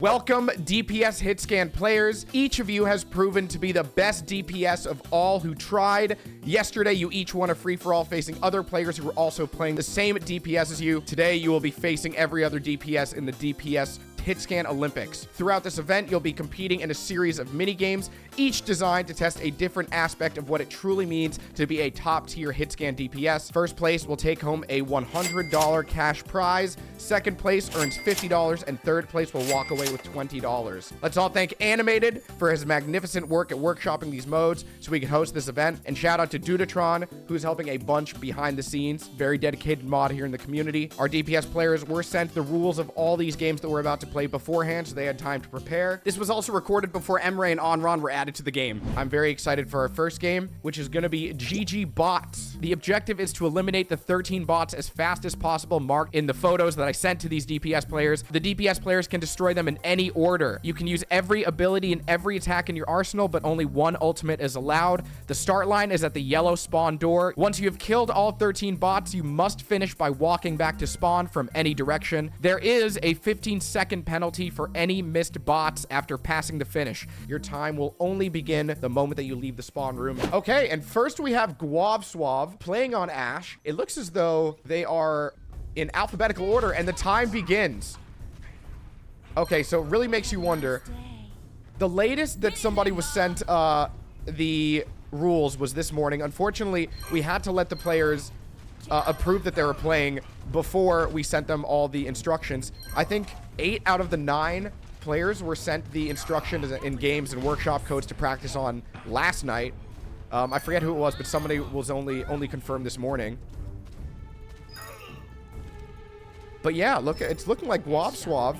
Welcome, DPS Hitscan players. Each of you has proven to be the best DPS of all who tried. Yesterday, you each won a free-for-all facing other players who were also playing the same DPS as you. Today, you will be facing every other DPS in the DPS Hitscan Olympics. Throughout this event, you'll be competing in a series of mini-games, each designed to test a different aspect of what it truly means to be a top-tier Hitscan DPS. First place will take home a $100 cash prize. Second place earns $50, and third place will walk away with $20. Let's all thank Animated for his magnificent work at workshopping these modes so we can host this event. And shout out to Dudatron, who's helping a bunch behind the scenes. Very dedicated mod here in the community. Our DPS players were sent the rules of all these games that we're about to play beforehand, so they had time to prepare. This was also recorded before Emre and Onron were added to the game. I'm very excited for our first game, which is going to be GG Bots. The objective is to eliminate the 13 bots as fast as possible, marked in the photos that I sent to these DPS players. The DPS players can destroy them in any order. You can use every ability and every attack in your arsenal, but only one ultimate is allowed. The start line is at the yellow spawn door. Once you have killed all 13 bots, you must finish by walking back to spawn from any direction. There is a 15-second penalty for any missed bots after passing the finish. Your time will only begin the moment that you leave the spawn room. Okay, and first we have Guav Suave playing on Ashe. It looks as though they are in alphabetical order, and the time begins. Okay, so it really makes you wonder. The latest that somebody was sent the rules was this morning. Unfortunately, we had to let the players approve that they were playing before we sent them all the instructions. I think 8 out of the 9 players were sent the instructions in games and workshop codes to practice on last night. I forget who it was, but somebody was only confirmed this morning. But yeah, look, it's looking like Guav Suave,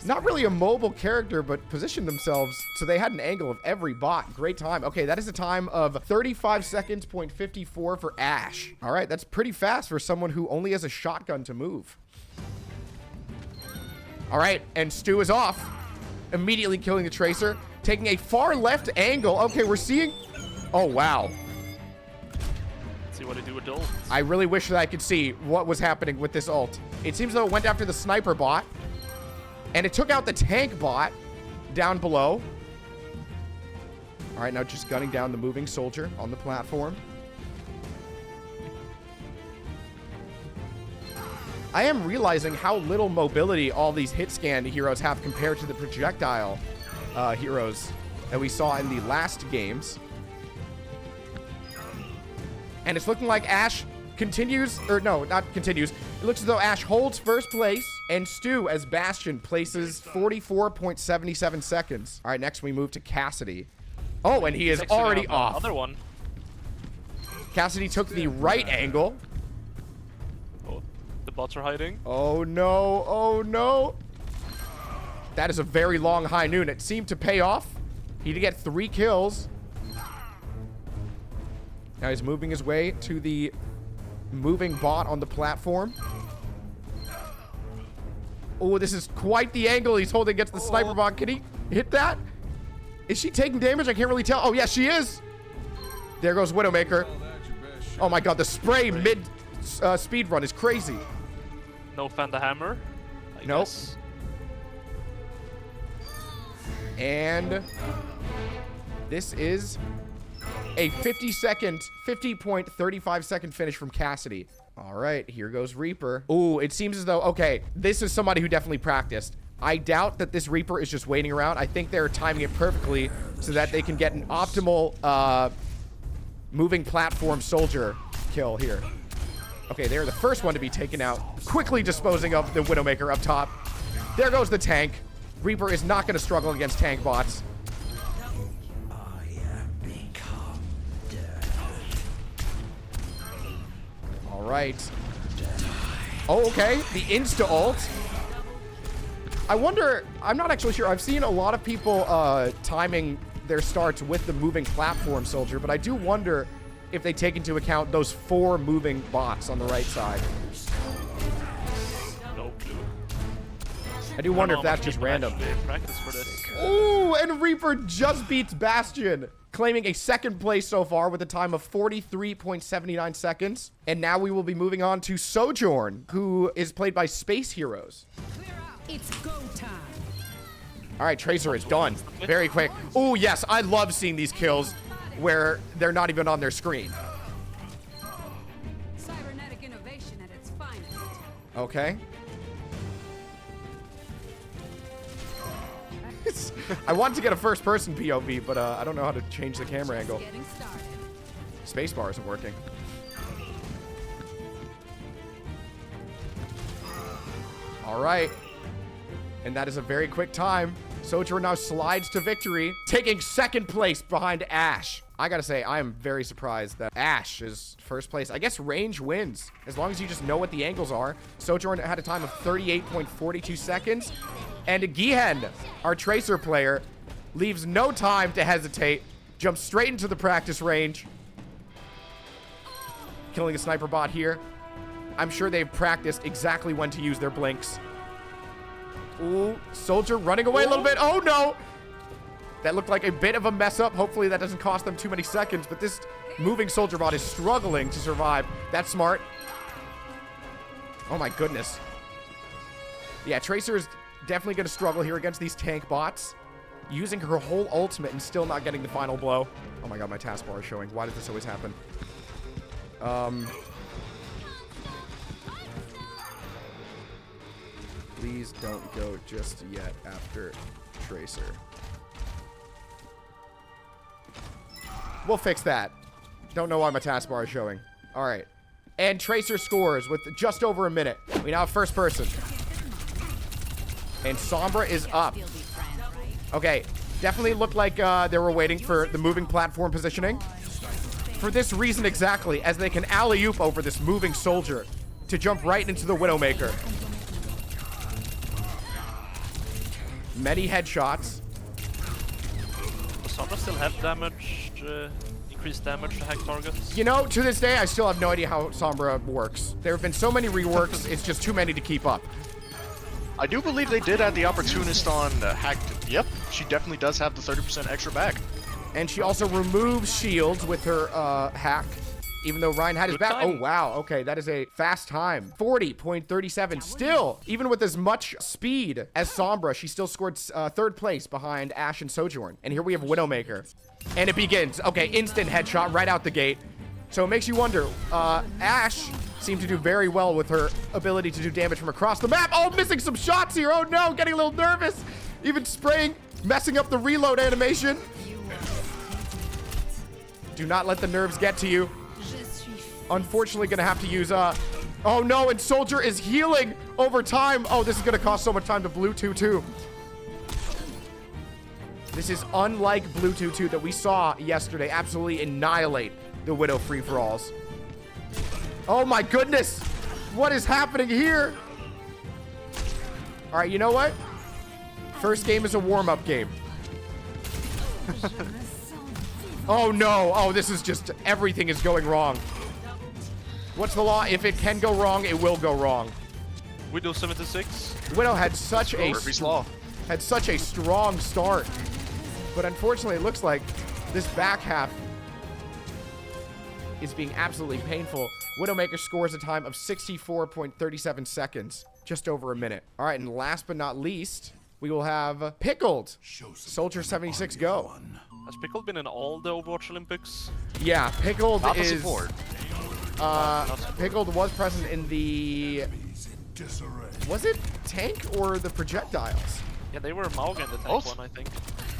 not really a mobile character, but positioned themselves so they had an angle of every bot. Great time. Okay, that is a time of 35 seconds, .54 for Ashe. All right, that's pretty fast for someone who only has a shotgun to move. All right, and Stu is off, immediately killing the Tracer, taking a far left angle. Okay, we're seeing... Oh, wow. See what I do with ult. I really wish that I could see what was happening with this ult. It seems though it went after the sniper bot, and it took out the tank bot down below. All right, now just gunning down the moving soldier on the platform. I am realizing how little mobility all these hitscan heroes have compared to the projectile heroes that we saw in the last games. And it's looking like Ashe continues, or no, not continues. It looks as though Ashe holds first place, and Stu as Bastion places 44.77 seconds. All right, next we move to Cassidy. Oh, and he is already off. Another one. Cassidy took the right angle. Oh, the bots are hiding. Oh no, oh no. That is a very long high noon. It seemed to pay off. He did get 3 kills. Now he's moving his way to the moving bot on the platform. Oh, this is quite the angle he's holding against the sniper bot. Can he hit that? Is she taking damage? I can't really tell. Oh, yes, she is. There goes Widowmaker. Oh, my God. The spray mid speed run is crazy. No Fanta Hammer. Nope. Guess. And this is a 50.35 second finish from Cassidy. All right, here goes Reaper. Ooh, it seems as though, okay, this is somebody who definitely practiced. I doubt that this Reaper is just waiting around. I think they're timing it perfectly so that they can get an optimal moving platform soldier kill here. Okay, they're the first one to be taken out. Quickly disposing of the Widowmaker up top. There goes the tank. Reaper is not going to struggle against tank bots. All right. Oh, okay. The insta-ult. I wonder... I'm not actually sure. I've seen a lot of people timing their starts with the moving platform soldier, but I do wonder if they take into account those 4 moving bots on the right side. No clue. I do wonder if that's just random. Practice for this. Ooh, and Reaper just beats Bastion, claiming a second place so far with a time of 43.79 seconds. And now we will be moving on to Sojourn, who is played by Space Heroes. It's go time. All right, Tracer is done. Very quick. Oh, yes. I love seeing these kills where they're not even on their screen. Cybernetic innovation at its finest. Okay. I wanted to get a first-person POV, but I don't know how to change the camera angle. Getting started. Spacebar isn't working. All right. And that is a very quick time. Sojourn now slides to victory, taking second place behind Ash. I gotta say, I am very surprised that Ash is first place. I guess range wins, as long as you just know what the angles are. Sojourn had a time of 38.42 seconds. And Gihen, our Tracer player, leaves no time to hesitate. Jumps straight into the practice range. Killing a sniper bot here. I'm sure they've practiced exactly when to use their blinks. Ooh, Soldier running away a little bit. Oh, no. That looked like a bit of a mess up. Hopefully that doesn't cost them too many seconds. But this moving Soldier bot is struggling to survive. That's smart. Oh, my goodness. Yeah, Tracer is definitely going to struggle here against these tank bots. Using her whole ultimate and still not getting the final blow. Oh, my God, my taskbar is showing. Why does this always happen? Please don't go just yet after Tracer. We'll fix that. Don't know why my taskbar is showing. All right. And Tracer scores with just over a minute. We now have first person. And Sombra is up. Okay. Definitely looked like they were waiting for the moving platform positioning. For this reason exactly, as they can alley-oop over this moving soldier to jump right into the Widowmaker. Many headshots. Does Sombra still have damage, increased damage to hack targets? You know, to this day, I still have no idea how Sombra works. There have been so many reworks, it's just too many to keep up. I do believe they did add the opportunist on hacked. Yep, she definitely does have the 30% extra back. And she also removes shields with her hack, even though Ryan had his back. Oh, wow. Okay, that is a fast time. 40.37. Still, even with as much speed as Sombra, she still scored third place behind Ash and Sojourn. And here we have Widowmaker. And it begins. Okay, instant headshot right out the gate. So it makes you wonder, Ash seemed to do very well with her ability to do damage from across the map. Oh, missing some shots here. Oh, no, getting a little nervous. Even spraying, messing up the reload animation. Do not let the nerves get to you. Unfortunately, gonna have to use, oh no, and Soldier is healing over time. Oh, this is gonna cost so much time to Blue 2-2. This is unlike Blue 2-2 that we saw yesterday absolutely annihilate the Widow free-for-alls. Oh my goodness. What is happening here? All right, you know what? First game is a warm-up game. Oh no. Oh, this is just, everything is going wrong. What's the law? If it can go wrong, it will go wrong. Widow 76. Widow had such a Murphy's Law. had such a strong start. But unfortunately, it looks like this back half is being absolutely painful. Widowmaker scores a time of 64.37 seconds, just over a minute. All right, and last but not least, we will have Pickled. Soldier 76 go. Has Pickled been in all the Overwatch Olympics? Yeah, Pickled Not the is... support. Pickled was present in the... Was it tank or the projectiles? Yeah, they were Mauga in the tank Both. one, I think.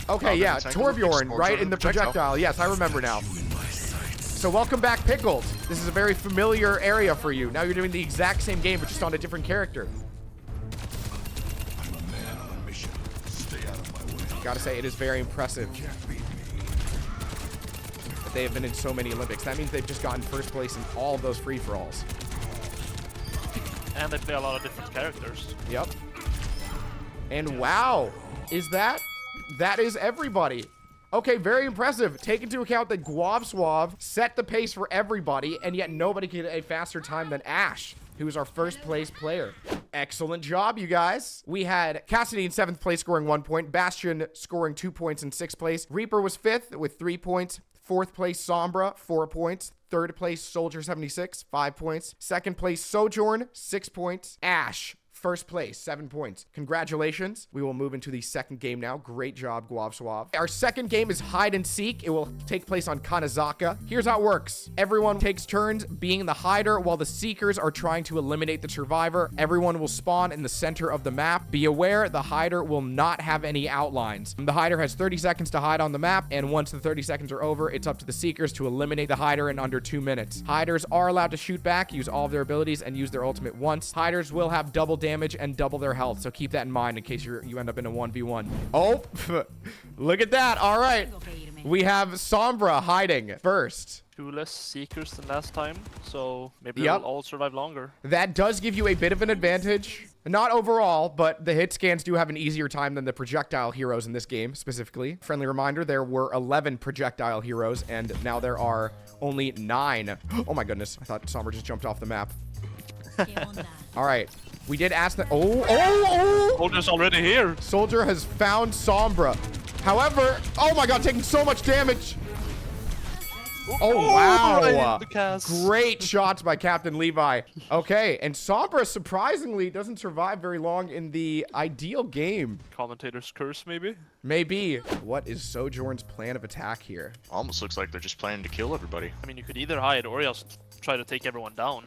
Okay, yeah, tank Torbjorn, Olympics, right, in the projectile. projectile. Yes, I remember now. So welcome back, Pickled. This is a very familiar area for you. Now you're doing the exact same game, but just on a different character. Gotta say, it is very impressive that they have been in so many Olympics. That means they've just gotten first place in all of those free-for-alls. And they play a lot of different characters. Yep. And wow, that is everybody. Okay, very impressive. Take into account that Guav Suave set the pace for everybody, and yet nobody could get a faster time than Ash, who is our first place player. Excellent job, you guys. We had Cassidy in 7th place scoring 1 point, Bastion scoring 2 points in 6th place, Reaper was 5th with 3 points, 4th place Sombra, 4 points, 3rd place Soldier 76, 5 points, 2nd place Sojourn, 6 points, Ash, First place, 7 points. Congratulations. We will move into the second game now. Great job, Guav Suave. Our second game is hide and seek. It will take place on Kanazaka. Here's how it works. Everyone takes turns being the hider while the seekers are trying to eliminate the survivor. Everyone will spawn in the center of the map. Be aware, the hider will not have any outlines. The hider has 30 seconds to hide on the map, and once the 30 seconds are over, it's up to the seekers to eliminate the hider in under 2 minutes. Hiders are allowed to shoot back, use all of their abilities, and use their ultimate once. Hiders will have double damage and double their health, so keep that in mind in case you end up in a 1v1. Oh, look at that. All right. We have Sombra hiding first. 2 less seekers than last time, so maybe Yep. they'll all survive longer. That does give you a bit of an advantage. Not overall, but the hit scans do have an easier time than the projectile heroes in this game, specifically. Friendly reminder, there were 11 projectile heroes, and now there are only 9. Oh my goodness, I thought Sombra just jumped off the map. All right, we did ask that. Oh! Soldier's already here. Soldier has found Sombra. However, oh my god, taking so much damage. Oh, wow. Right in the cast. Great shots by Captain Levi. Okay, and Sombra surprisingly doesn't survive very long in the ideal game. Commentator's curse, maybe? Maybe. What is Sojourn's plan of attack here? Almost looks like they're just planning to kill everybody. I mean, you could either hide or just try to take everyone down.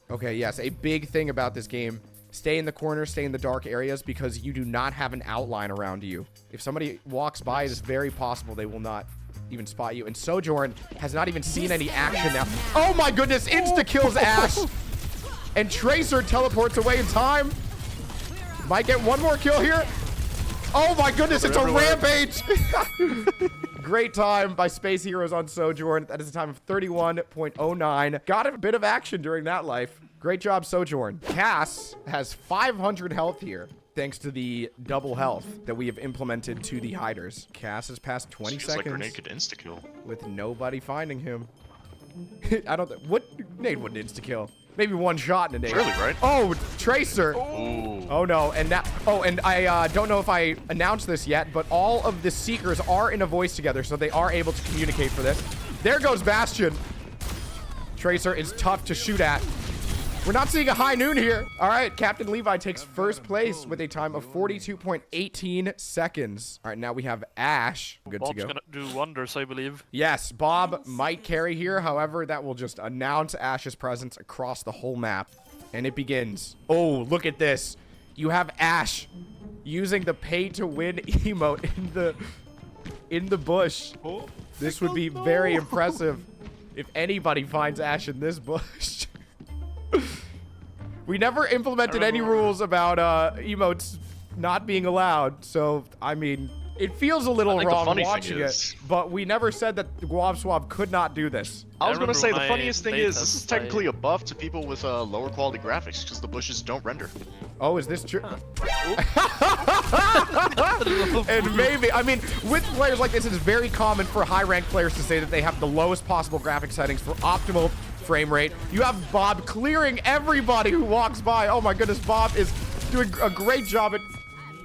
Okay, yes, a big thing about this game. Stay in the corner, stay in the dark areas because you do not have an outline around you. If somebody walks by, it is very possible they will not even spot you. And Sojourn has not even seen any action now. Oh my goodness, insta-kills Ash. And Tracer teleports away in time. Might get one more kill here. Oh my goodness, it's a rampage. Great time by Space Heroes on Sojourn. That is a time of 31.09. Got a bit of action during that life. Great job, Sojourn. Cass has 500 health here, thanks to the double health that we have implemented to the hiders. Cass has passed 20 Feels like seconds Grenade could insta-kill. with nobody finding him. I don't think, what? Nade wouldn't insta-kill. Maybe one shot in a nade. Surely, right? Oh, Tracer. Ooh. Oh no, and that, oh, and I don't know if I announced this yet, but all of the Seekers are in a voice together, so they are able to communicate for this. There goes Bastion. Tracer is tough to shoot at. We're not seeing a high noon here. All right, Captain Levi takes first place with a time of 42.18 seconds. All right, now we have Ash. Good Bob's to go. gonna do wonders, I believe. Yes, Bob might carry here. However, that will just announce Ash's presence across the whole map. And it begins. Oh, look at this. You have Ash using the pay-to-win emote in the bush. This would be very impressive if anybody finds Ash in this bush. We never implemented any rules about emotes not being allowed, so I mean, it feels a little wrong watching it, but we never said that Guav Suave could not do this. I was gonna say, the my funniest thing is, beta this is site. technically a buff to people with lower quality graphics, because the bushes don't render. Oh, is this true? And maybe, I mean, with players like this, it is very common for high-ranked players to say that they have the lowest possible graphic settings for optimal frame rate. You have Bob clearing everybody who walks by. Oh my goodness, Bob is doing a great job at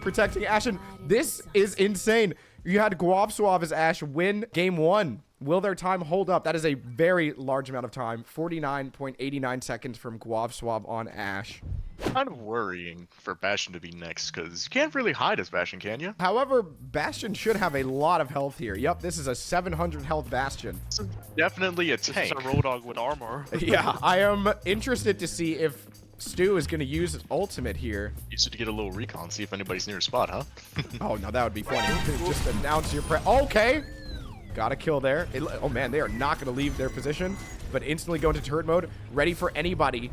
protecting Ash. And this is insane. You had Guav Suave as Ash win game 1. Will their time hold up? That is a very large amount of time. 49.89 seconds from Guav Suave on Ash. Kind of worrying for Bastion to be next, because you can't really hide as Bastion, can you? However, Bastion should have a lot of health here. Yep, this is a 700 health Bastion. Definitely a This is tank. a road dog with armor. Yeah, I am interested to see if Stu is going to use his ultimate here. Use it to get a little recon, see if anybody's near a spot, huh? Oh, no, that would be funny. Just announce your Okay. Got a kill there. Oh, man, they are not going to leave their position, but instantly go into turret mode, ready for anybody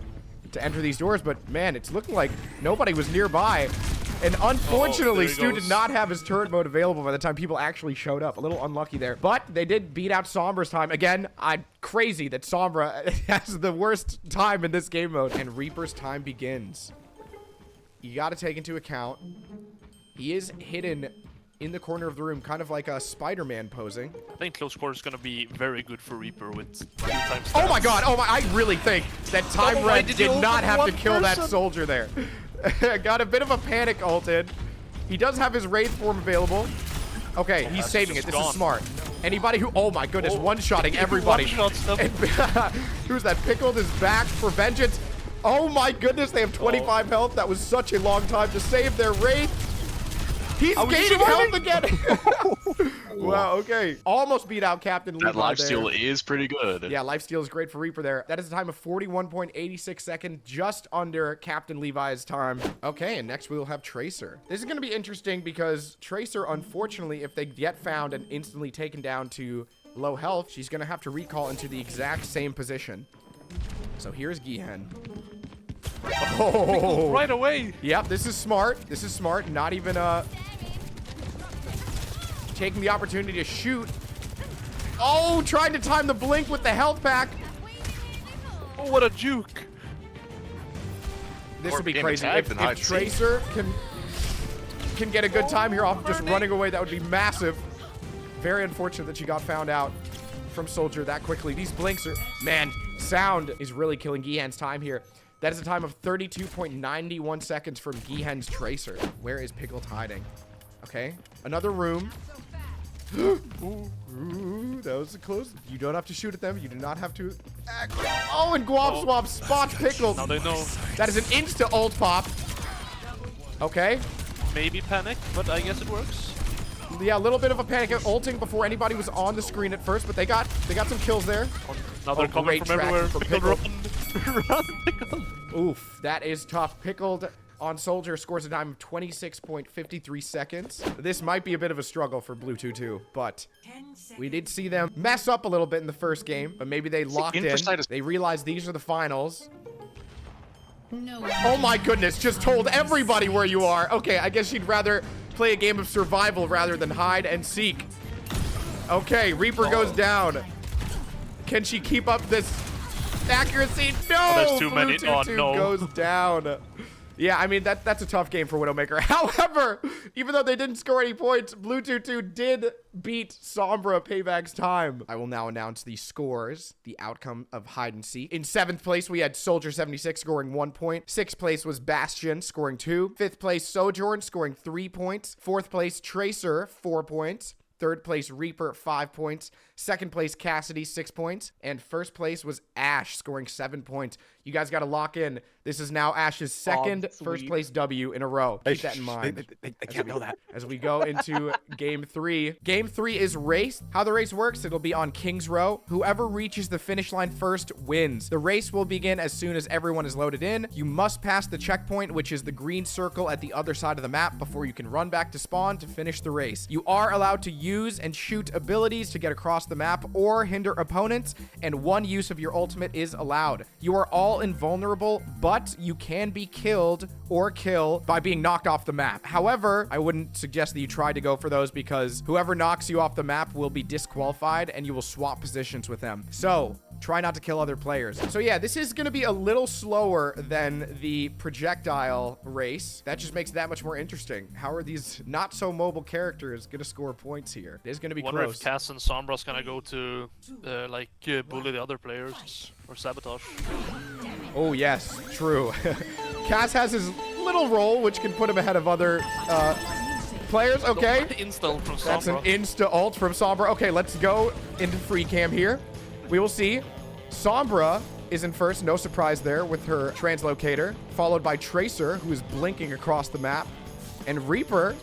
to enter these doors. But, man, it's looking like nobody was nearby. And unfortunately, Stu did not have his turret mode available by the time people actually showed up. A little unlucky there. But they did beat out Sombra's time. Again, I'm crazy that Sombra has the worst time in this game mode. And Reaper's time begins. You got to take into account, he is hidden in the corner of the room, kind of like a Spider-Man posing. I think close quarters is gonna be very good for Reaper with 2 times. Oh my god, I really think that Time Red did not have to kill that soldier there. Got a bit of a panic ult in. He does have his Wraith form available. Okay, he's saving it. This is smart. Anybody who, oh my goodness, one-shotting everybody. One-shots them. And who's that? Pickled is back for vengeance. Oh my goodness, they have 25 health. That was such a long time to save their Wraith. He's gaining health again. Wow, okay. Almost beat out Captain Levi. That lifesteal is pretty good. Yeah, lifesteal is great for Reaper there. That is a time of 41.86 seconds, just under Captain Levi's time. Okay, and next we will have Tracer. This is going to be interesting because Tracer, unfortunately, if they get found and instantly taken down to low health, she's going to have to recall into the exact same position. So here's Gihen. Oh, right away. Yep, this is smart. This is smart. Not even taking the opportunity to shoot. Oh, trying to time the blink with the health pack. Oh, what a juke. This Or would be being crazy. attacked If and hide and seek. Tracer can get a good time here off just running away, that would be massive. Very unfortunate that she got found out from Soldier that quickly. These blinks are... Man, sound is really killing Gihen's time here. That is a time of 32.91 seconds from Gihen's Tracer. Where is Pickled hiding? Okay, another room. Ooh, that was close. You don't have to shoot at them. You do not have to act. Oh, and Guap Swap spots Pickled. Now they know. That is an insta ult pop. Okay. Maybe panic, but I guess it works. Yeah, a little bit of a panic ulting before anybody was on the screen at first, but they got some kills there. Another comment great from everywhere. tracking Pickled, from run. Run, Pickled. Oof, that is tough. Pickled on Soldier scores a time of 26.53 seconds. This might be a bit of a struggle for Blue 2-2, but we did see them mess up a little bit in the first game, but maybe they locked in. They realized these are the finals. Oh my goodness, just told everybody where you are. Okay, I guess she'd rather play a game of survival rather than hide and seek. Okay, Reaper goes down. Can she keep up this accuracy? No! Oh, there's too Blue many. 2-2 Oh, no. goes down. Yeah, I mean, that's a tough game for Widowmaker. However, even though they didn't score any points, Blue 2-2 did beat Sombra Payback's time. I will now announce the scores, the outcome of hide and seek. In 7th place, we had Soldier 76 scoring 1 point. 6th place was Bastion scoring 2. 5th place, Sojourn scoring 3 points. 4th place, Tracer 4 points. 3rd place, Reaper, 5 points. 2nd place, Cassidy, 6 points. And 1st place was Ash, scoring 7 points. You guys got to lock in. This is now Ash's second first place W in a row. Keep that in mind. They can't know that. As we go into Game 3. Game 3 is race. How the race works, it'll be on King's Row. Whoever reaches the finish line first wins. The race will begin as soon as everyone is loaded in. You must pass the checkpoint, which is the green circle at the other side of the map, before you can run back to spawn to finish the race. You are allowed to use and shoot abilities to get across the map or hinder opponents, and one use of your ultimate is allowed. You are all invulnerable, but you can be killed or kill by being knocked off the map. However, I wouldn't suggest that you try to go for those, because whoever knocks you off the map will be disqualified and you will swap positions with them. So try not to kill other players. So yeah, this is going to be a little slower than the projectile race. That just makes it that much more interesting. How are these not so mobile characters going to score points here? It is going to be Wonder close. if Cass and Sombra's gonna go to bully the other players or sabotage. Oh yes, true. Cass has his little role, which can put him ahead of other players. Okay. Install from Sombra. That's an insta ult from Sombra. Okay, let's go into free cam here. We will see. Sombra is in first, no surprise there, with her translocator, followed by Tracer, who is blinking across the map. And Reaper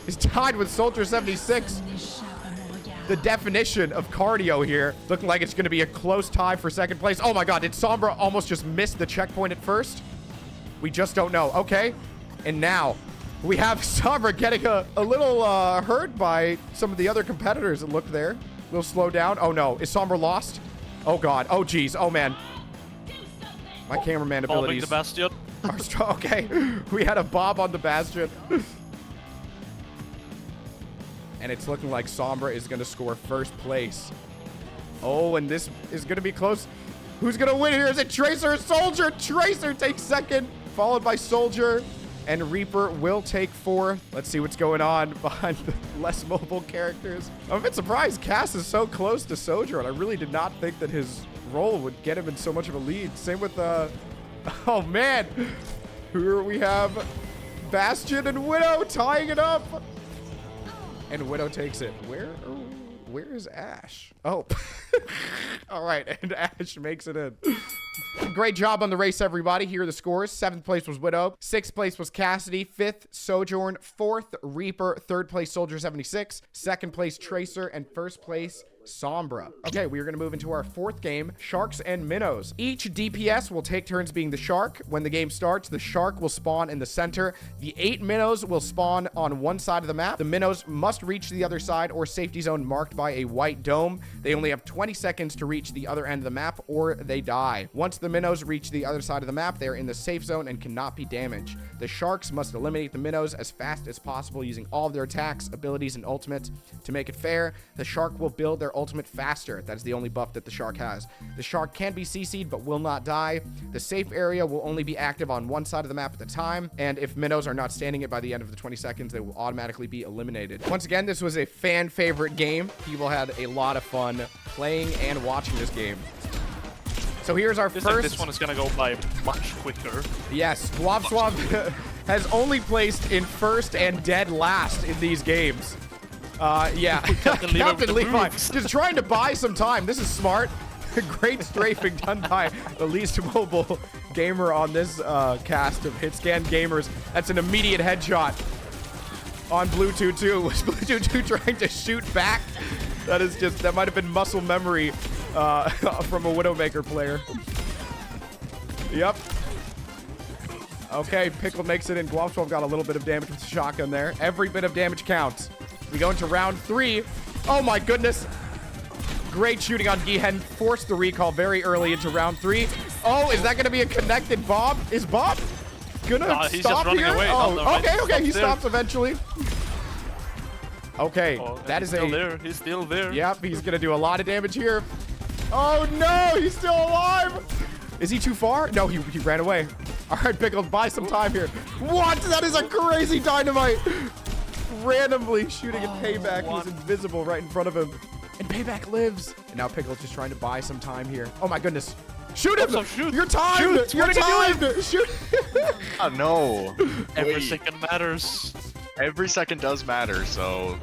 is tied with Soldier 76. The definition of cardio here, looking like it's going to be a close tie for second place. Oh my god, did Sombra almost just miss the checkpoint at first? We just don't know. Okay, and now we have Sombra getting a little hurt by some of the other competitors that looked there. A little slow down. Oh no, is Sombra lost? Oh god, oh geez, oh man. My cameraman abilities the Bastion. are strong. Okay, we had a bob on the Bastion. And it's looking like Sombra is going to score first place. Oh, and this is going to be close. Who's going to win here? Is it Tracer or Soldier? Tracer takes second, followed by Soldier. And Reaper will take fourth. Let's see what's going on behind the less mobile characters. I'm a bit surprised. Cass is so close to Soldier, and I really did not think that his role would get him in so much of a lead. Same with, oh man. Here we have Bastion and Widow tying it up. And Widow takes it. Where is Ash? Oh. All right, and Ash makes it in. Great job on the race, everybody. Here are the scores. 7th place was Widow. 6th place was Cassidy. 5th, Sojourn. 4th, Reaper. 3rd place, Soldier 76. 2nd place, Tracer. And 1st place, Sombra. Okay, we are going to move into our 4th game, Sharks and Minnows. Each DPS will take turns being the shark. When the game starts, the shark will spawn in the center. The 8 minnows will spawn on one side of the map. The minnows must reach the other side or safety zone marked by a white dome. They only have 20 seconds to reach the other end of the map or they die. Once the minnows reach the other side of the map, they are in the safe zone and cannot be damaged. The sharks must eliminate the minnows as fast as possible using all of their attacks, abilities, and ultimates. To make it fair, the shark will build their ultimate faster. That is the only buff that the shark has. The shark can be CC'd but will not die. The safe area will only be active on one side of the map at a time, and if minnows are not standing it by the end of the 20 seconds, they will automatically be eliminated. Once again, this was a fan favorite game. People had a lot of fun playing and watching this game. So here's our first. This one is gonna go by much quicker. Yes, Swab has only placed in 1st and dead last in these games. Yeah, Captain Levi just trying to buy some time. This is smart. Great strafing done by the least mobile gamer on this cast of Hitscan gamers. That's an immediate headshot on Blue 2-2. Was Blue 2-2 trying to shoot back? That is just, that might have been muscle memory from a Widowmaker player. Yep. Okay, Pickle makes it in. Globswab got a little bit of damage with the shotgun there. Every bit of damage counts. We go into round 3. Oh my goodness. Great shooting on Gihen. Forced the recall very early into round 3. Oh, is that going to be a connected Bob? Is Bob going to stop here? Away. Oh, okay. He stops eventually. Okay, that is still there. He's still there. Yep, he's going to do a lot of damage here. Oh no, he's still alive. Is he too far? No, he ran away. All right, Pickle, buy some time here. What? That is a crazy dynamite. Randomly shooting at Payback. He's invisible right in front of him. And Payback lives. And now Pickle's just trying to buy some time here. Oh my goodness. Shoot him! Shoot. You're timed! You're timed! Shoot! Oh no. Every second matters. Every second does matter, so...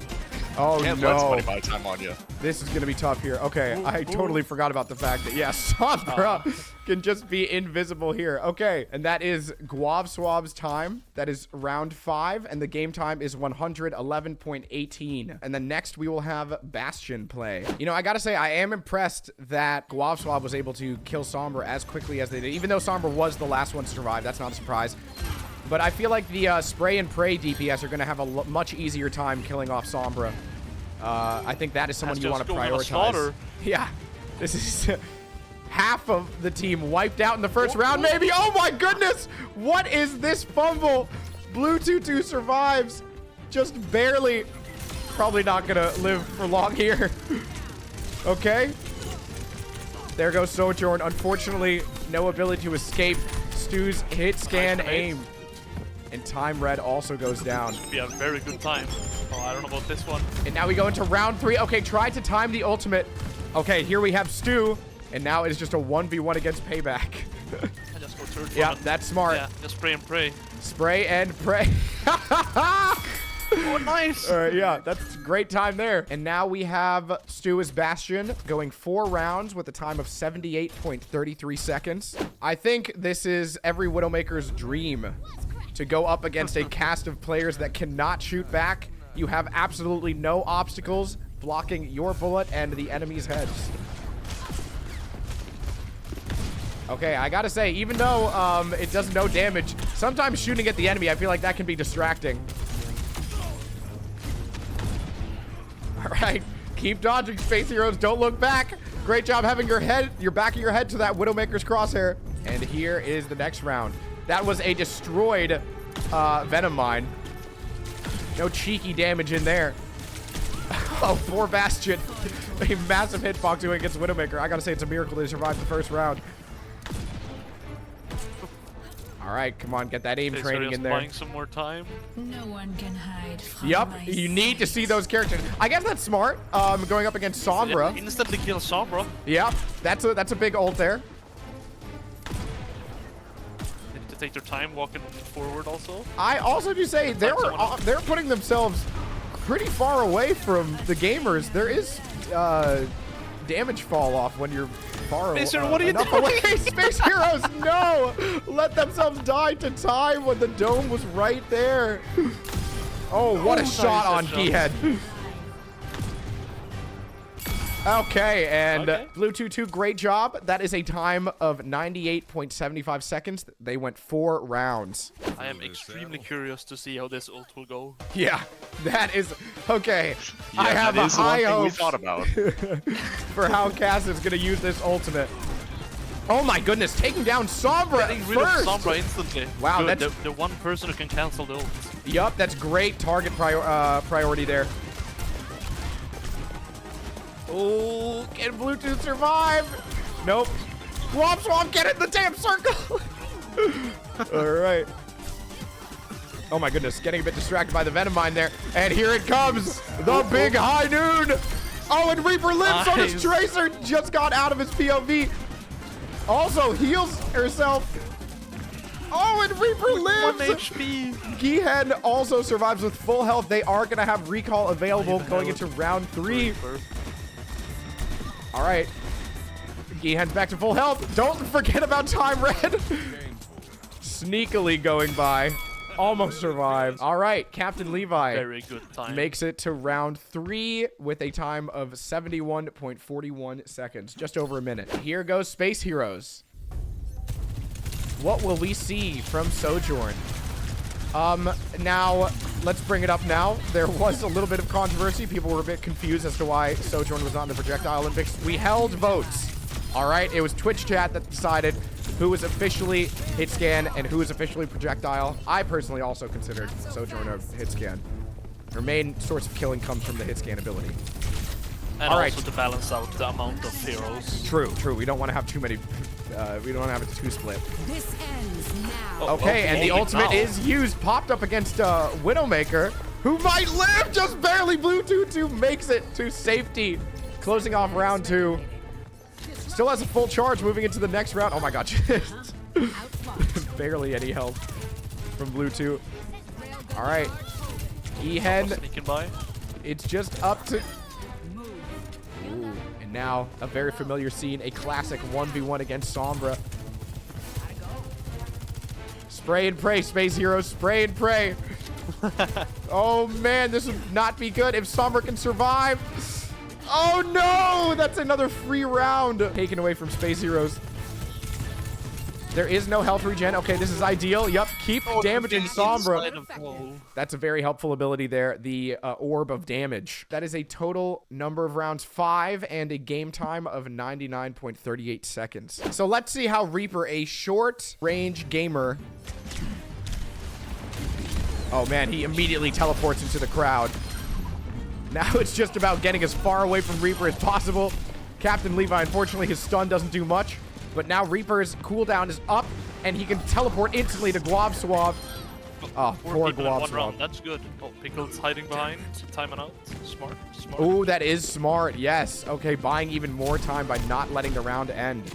Oh can't no. let somebody buy time on you. This is going to be tough here. Okay, I totally forgot about the fact that, yeah, Sombra can just be invisible here. Okay, and that is Gwavswab's time. That is round 5, and the game time is 111.18. And then next, we will have Bastion play. You know, I got to say, I am impressed that Gwavswab was able to kill Sombra as quickly as they did. Even though Sombra was the last one to survive, that's not a surprise. But I feel like the spray and pray DPS are going to have a much easier time killing off Sombra. I think that is someone you want to prioritize. Yeah, this is half of the team wiped out in the first round, maybe. Oh my goodness, what is this fumble? Blue 2-2 survives, just barely. Probably not going to live for long here. Okay. There goes Sojourn. Unfortunately, no ability to escape. Stu's hit, scan, aim. And time red also goes down. Should be a very good time. Oh, I don't know about this one. And now we go into round 3. Okay, try to time the ultimate. Okay, here we have Stu. And now it is just a 1v1 against Payback. I just go third. Yeah, that's smart. Yeah, just spray and pray. Spray and pray. Oh, nice. All right, yeah, that's great time there. And now we have Stu as Bastion going 4 rounds with a time of 78.33 seconds. I think this is every Widowmaker's dream to go up against a cast of players that cannot shoot back. You have absolutely no obstacles blocking your bullet and the enemy's heads. Okay, I gotta say, even though it does no damage, sometimes shooting at the enemy, I feel like that can be distracting. All right, keep dodging, Space Heroes. Don't look back. Great job having your back of your head to that Widowmaker's crosshair. And here is the next round. That was a destroyed Venom Mine. No cheeky damage in there. Oh, poor Bastion. A massive hitbox going against Widowmaker. I gotta say, it's a miracle they survived the first round. All right, come on, get that aim training in there. Buying some more time. No one can hide from Yep, my you need to see those characters. I guess that's smart. Going up against Sombra. Yeah, instantly kill Sombra. Yeah, that's a big ult there. They need to take their time walking forward also. I also do say they're putting themselves pretty far away from the gamers. There is damage fall off when you're far Space Hero, what are you enough doing? away. Space Heroes, no! Let themselves die to time when the dome was right there. Oh, what a shot on Gihead. Okay, and Blue 2-2, great job. That is a time of 98.75 seconds. They went 4 rounds. I am extremely curious to see how this ult will go. Yeah, that is okay. Yeah, I have a that is the high one thing we hopes thought about. for how Cass is gonna use this ultimate. Oh my goodness, taking down Sombra Getting rid of first. Sombra instantly. Wow, Good, that's the one person who can cancel the ult. yup. That's great target priority there. Oh, can Bluetooth survive? Nope. Swamp, swamp, get in the damn circle. All right. Oh my goodness, getting a bit distracted by the Venom Mine there. And here it comes, the big high noon. Oh, and Reaper lives on his Tracer. Just got out of his POV. Also heals herself. Oh, and Reaper lives. 1 HP. Gihead also survives with full health. They are going to have recall available going into round 3. All right. Gihead's back to full health. Don't forget about Time Red. Sneakily going by. Almost survived. All right. Captain Levi Very good time. makes it to round 3 with a time of 71.41 seconds. Just over a minute. Here goes Space Heroes. What will we see from Sojourn? Now, let's bring it up now. There was a little bit of controversy. People were a bit confused as to why Sojourn was not in the Projectile Olympics. We held votes. All right, it was Twitch chat that decided who was officially Hitscan and who was officially Projectile. I personally also considered Sojourn a Hitscan. Her main source of killing comes from the Hitscan ability. And All also right. to balance out the amount of heroes. True, true. We don't want to have too many. We don't want to have it too split. This ends now. Okay, and the ultimate is used. Popped up against Widowmaker, who might live just barely. Blue 2-2 makes it to safety. Closing off round 2. Still has a full charge moving into the next round. Oh my god. Barely any health from Blue 2. All right. Gihead. Sneaking by. It's just up to... Ooh, and now a very familiar scene. A classic 1v1 against Sombra. Spray and pray, Space Heroes. Spray and pray. Oh, man. This would not be good if Sombra can survive. Oh, no. That's another free round taken away from Space Heroes. There is no health regen. Okay, this is ideal. Yup, keep damaging Sombra. That's a very helpful ability there. The Orb of Damage. That is a total number of rounds 5 and a game time of 99.38 seconds. So let's see how Reaper, a short range gamer. Oh man, he immediately teleports into the crowd. Now it's just about getting as far away from Reaper as possible. Captain Levi, unfortunately, his stun doesn't do much. But now Reaper's cooldown is up, and he can teleport instantly to Glob Swab. Oh, poor Glob Swab. That's good. Oh, Pickle's hiding behind. Timing out. Smart. Smart. Oh, that is smart. Yes. Okay, buying even more time by not letting the round end.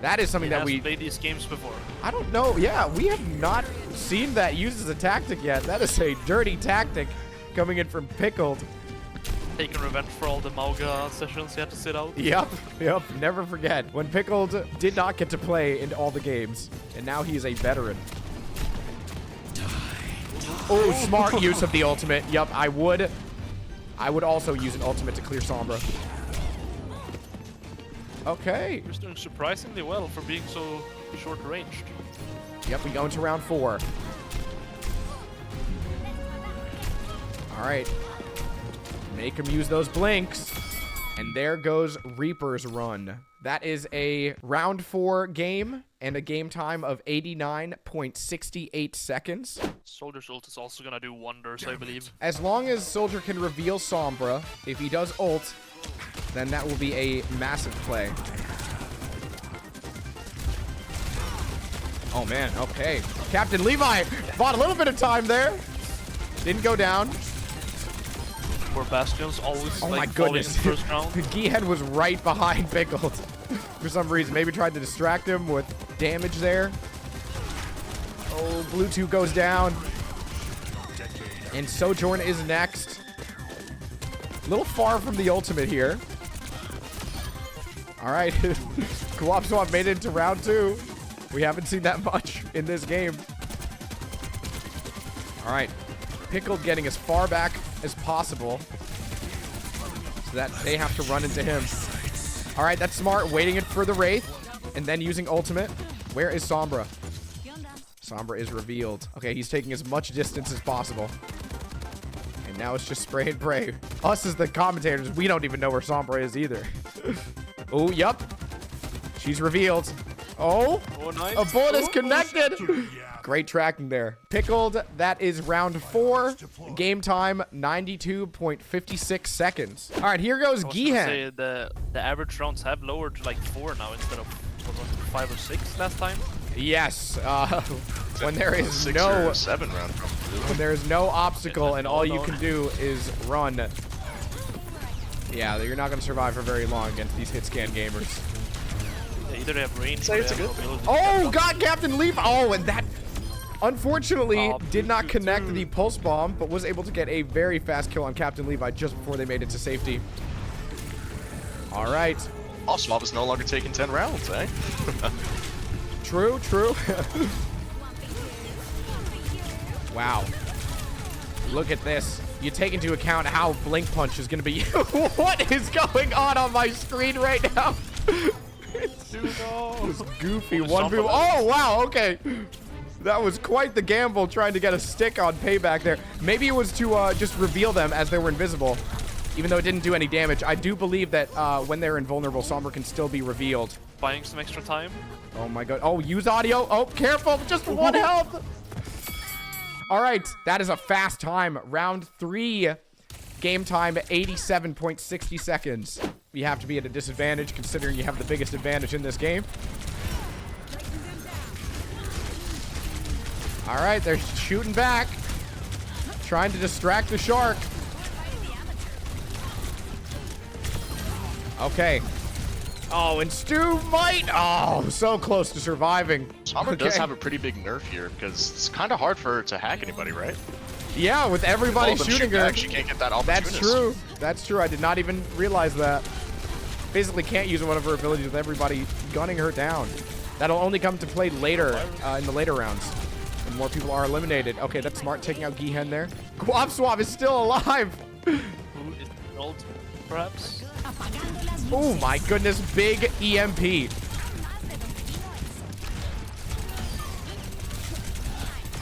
That is something that we played these games before. I don't know. Yeah, we have not seen that used as a tactic yet. That is a dirty tactic coming in from Pickled. Taking revenge for all the Mauga sessions he had to sit out. Yep, never forget. When Pickled did not get to play in all the games, and now he is a veteran. Oh, smart use of the ultimate. Yep, I would also use an ultimate to clear Sombra. Okay. He's doing surprisingly well for being so short-ranged. Yep, we go into round 4. All right. Make him use those blinks. And there goes Reaper's run. That is a round 4 game and a game time of 89.68 seconds. Soldier's ult is also gonna do wonders, I believe. As long as Soldier can reveal Sombra, if he does ult, then that will be a massive play. Oh man, okay. Captain Levi bought a little bit of time there. Didn't go down. Where Bastion's always Oh like my falling goodness. in the first round. Gihead was right behind Pickled for some reason. Maybe tried to distract him with damage there. Oh, Blue 2 goes down. And Sojourn is next. A little far from the ultimate here. All right. Co-op swap made it into round 2. We haven't seen that much in this game. All right. Pickled getting as far back as possible so that they have to run into him. All right, that's smart. Waiting it for the Wraith and then using ultimate. Where is Sombra? Sombra is revealed. Okay, he's taking as much distance as possible. And now it's just spray and pray. Us as the commentators, we don't even know where Sombra is either. Oh, yup. She's revealed. Oh, nice. A bullet is connected. Great tracking there. Pickled, that is round 4. Game time, 92.56 seconds. All right, here goes Gihan. The average rounds have lowered to like 4 now instead of what was it, 5 or 6 last time. Yes, when there is 6 no or 7 round. when there is no obstacle and all you can do is run. Yeah, you're not going to survive for very long against these Hitscan gamers. Yeah, either they have range. Say or it's they a have good- mobility. Oh, got Captain Leaf. Oh, and that unfortunately did not connect the pulse bomb, but was able to get a very fast kill on Captain Levi just before they made it to safety. All right. Swap is no longer taking 10 rounds, eh? True, true. Wow. Look at this. You take into account how Blink Punch is going to be. What is going on my screen right now? It's goofy. One move. Oh, wow. Okay. That was quite the gamble trying to get a stick on payback there. Maybe it was to just reveal them as they were invisible, even though it didn't do any damage. I do believe that when they're invulnerable, Sombra can still be revealed. Buying some extra time. Oh my god. Oh, use audio. Oh, careful. Just 1 health. All right. That is a fast time. Round 3. Game time, 87.60 seconds. You have to be at a disadvantage considering you have the biggest advantage in this game. All right. They're shooting back. Trying to distract the shark. Okay. Oh, and Stu might. Oh, so close to surviving. Sombra does have a pretty big nerf here because it's kind of hard for her to hack anybody, right? Yeah, with everybody All of them shooting shoot her. back, she can't get that opportunist. That's true. That's true. I did not even realize that. Basically can't use one of her abilities with everybody gunning her down. That'll only come to play later, in the later rounds. When more people are eliminated. Okay, that's smart. Taking out Gihen there. Guap Swab is still alive. Who is old, perhaps? Oh my goodness, big EMP.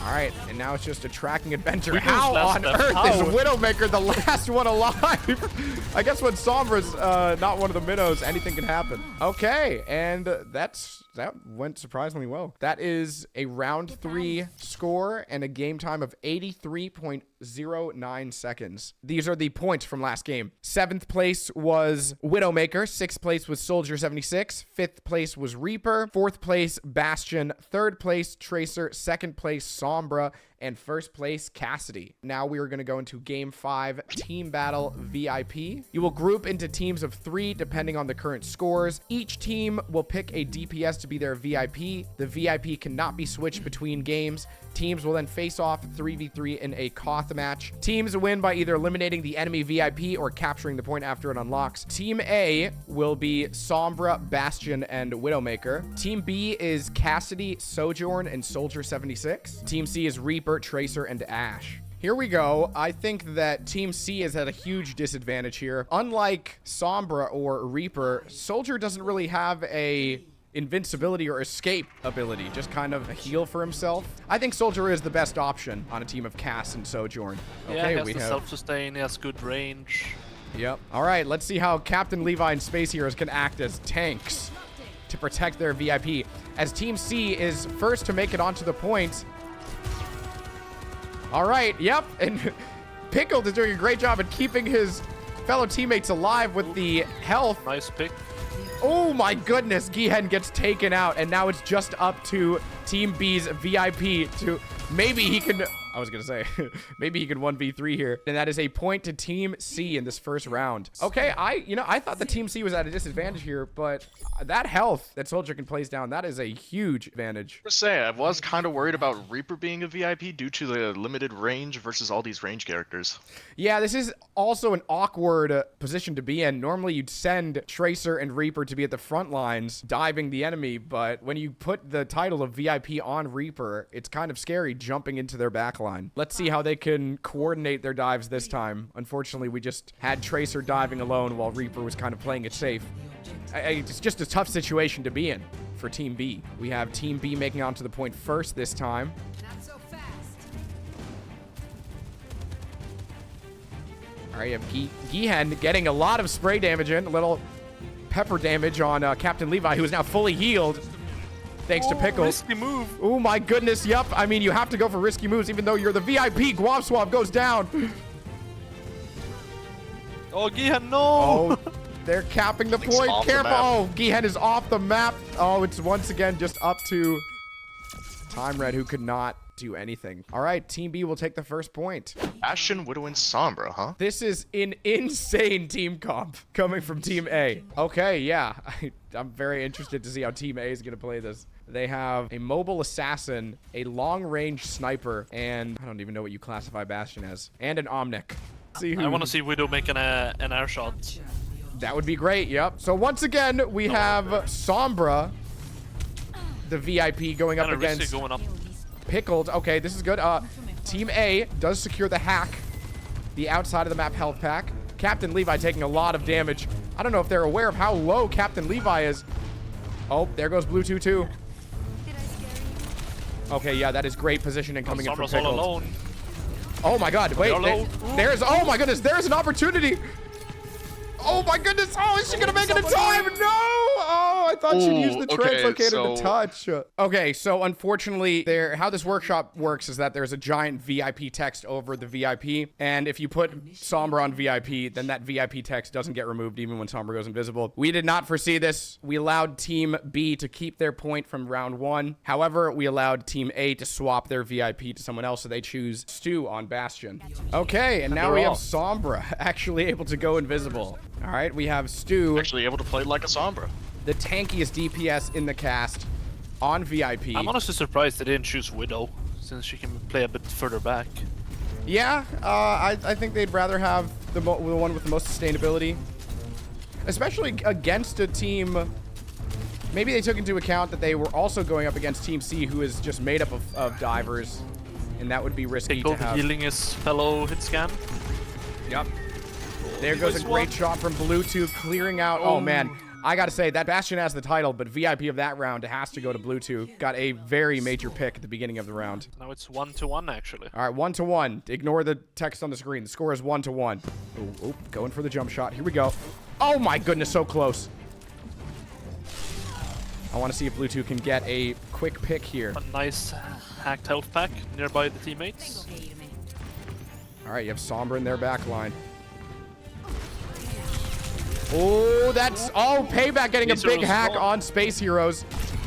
All right, and now it's just a tracking adventure. How on earth is Widowmaker the last one alive? I guess when Sombra's not one of the minnows, anything can happen. Okay, and that went surprisingly well. That is a round 3 score and a game time of 83.09 seconds. These are the points from last game. 7th place was Widowmaker. 6th place was Soldier 76. 5th place was Reaper. 4th place Bastion. 3rd place Tracer. 2nd place Sombra. And 1st place Cassidy. Now we are going to go into game 5 team battle VIP. You will group into teams of 3 depending on the current scores. Each team will pick a DPS to be their VIP. The VIP cannot be switched between games. Teams will then face off 3v3 in a Koth match. Teams win by either eliminating the enemy VIP or capturing the point after it unlocks. Team A will be Sombra, Bastion, and Widowmaker. Team B is Cassidy, Sojourn, and Soldier 76. Team C is Reaper, Tracer, and Ash. Here we go. I think that Team C has had a huge disadvantage here. Unlike Sombra or Reaper, Soldier doesn't really have a invincibility or escape ability, just kind of a heal for himself. I think Soldier is the best option on a team of Cass and Sojourn. Okay, Yeah, he has we the have self-sustain, he has good range. Yep. All right, let's see how Captain Levi and Space Heroes can act as tanks to protect their VIP. As Team C is first to make it onto the point. All right, yep, and Pickled is doing a great job at keeping his fellow teammates alive with the health. Nice pick. Oh my goodness, Gihen gets taken out, and now it's just up to Team B's VIP to maybe he can I was gonna say, maybe he could 1v3 here. And that is a point to Team C in this first round. Okay, I thought the Team C was at a disadvantage here, but that health that Soldier can place down, that is a huge advantage. I was kind of worried about Reaper being a VIP due to the limited range versus all these range characters. Yeah, this is also an awkward position to be in. Normally, you'd send Tracer and Reaper to be at the front lines, diving the enemy, but when you put the title of VIP on Reaper, it's kind of scary jumping into their backline. Let's see how they can coordinate their dives this time. Unfortunately, we just had Tracer diving alone while Reaper was kind of playing it safe. It's just a tough situation to be in for Team B. We have Team B making onto the point first this time. Not so fast. All right, you have Gihen getting a lot of spray damage in, a little pepper damage on Captain Levi, who is now fully healed thanks to Pickles. Risky move. Oh my goodness, yep. I mean, you have to go for risky moves even though you're the VIP. Guav Swab goes down. Oh, Gihan, no! Oh, they're capping the point. Careful. Oh, Gihen is off the map. Oh, it's once again just up to Time Red, who could not do anything. All right, Team B will take the first point. Bastion, Widow, and Sombra, huh? This is an insane team comp coming from Team A. Okay, yeah. I'm very interested to see how Team A is going to play this. They have a mobile assassin, a long-range sniper, and I don't even know what you classify Bastion as, and an Omnic. See who... I want to see Widow make an air shot. That would be great, yep. So once again, we have Sombra, the VIP, going up against going up. Pickled. Okay, this is good. Team A does secure the hack, the outside of the map health pack. Captain Levi taking a lot of damage. I don't know if they're aware of how low Captain Levi is. Oh, there goes Blue 2-2. Okay, yeah, that is great positioning coming in from Sombra's all Pickled. alone. Oh my god, wait, there's, oh my goodness, there's an opportunity. Oh my goodness, oh, is she gonna make it in time? No! Oh, I thought she'd use the translocator to touch. Okay, so unfortunately, how this workshop works is that there's a giant VIP text over the VIP, and if you put Sombra on VIP, then that VIP text doesn't get removed even when Sombra goes invisible. We did not foresee this. We allowed Team B to keep their point from round 1. However, we allowed Team A to swap their VIP to someone else, so they choose Stu on Bastion. Okay, and now we have Sombra actually able to go invisible. All right, we have Stu. Actually able to play like a Sombra. The tankiest DPS in the cast on VIP. I'm honestly surprised they didn't choose Widow, since she can play a bit further back. Yeah, I think they'd rather have the one with the most sustainability. Especially against a team... Maybe they took into account that they were also going up against Team C, who is just made up of divers. And that would be risky to have. Healing his fellow Hitscan. Yep. There goes a great shot from Bluetooth, clearing out. Oh, man. I got to say, that Bastion has the title, but VIP of that round has to go to Bluetooth. Got a very major pick at the beginning of the round. Now it's 1-1, actually. All right, 1-1. Ignore the text on the screen. The score is 1-1. Oh, going for the jump shot. Here we go. Oh, my goodness, so close. I want to see if Bluetooth can get a quick pick here. A nice hacked health pack nearby the teammates. All right, you have Sombra in their back line. Oh, that's... Oh, Payback getting a big hack on Space Heroes.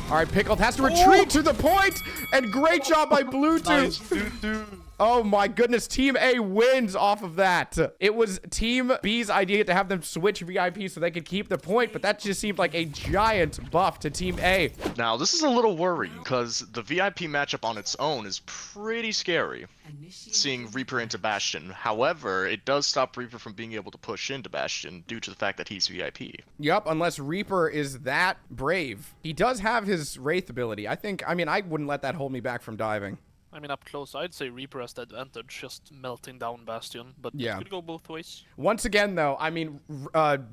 All right, Pickled has to retreat to the point, and great job by Bluetooth. Oh my goodness, Team A wins off of that. It was Team B's idea to have them switch VIP so they could keep the point, but that just seemed like a giant buff to Team A. Now, this is a little worrying, because the VIP matchup on its own is pretty scary, seeing Reaper into Bastion. However, it does stop Reaper from being able to push into Bastion due to the fact that he's VIP. Yup, unless Reaper is that brave. He does have his Wraith ability. I mean, I wouldn't let that hold me back from diving. I mean, up close, I'd say Reaper has the advantage, just melting down Bastion, but yeah, it could go both ways. Once again, though, I mean,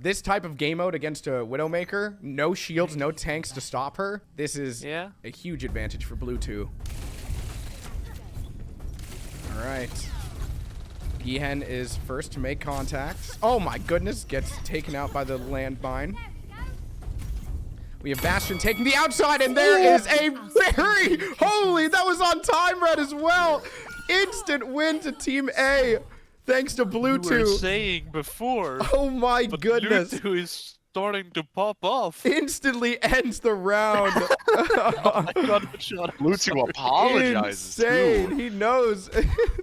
this type of game mode against a Widowmaker, no shields, no tanks to stop her. This is a huge advantage for Blue 2. All right. Gihen is first to make contact. Oh my goodness, gets taken out by the landmine. We have Bastion taking the outside, and there is a very... Holy, that was on Time Red as well. Instant win to Team A, thanks to Blue 2. You were saying before. Oh my goodness. Blue 2 is starting to pop off. Instantly ends the round. Oh my god, what shot. Blue 2 apologizes Insane. too. He knows.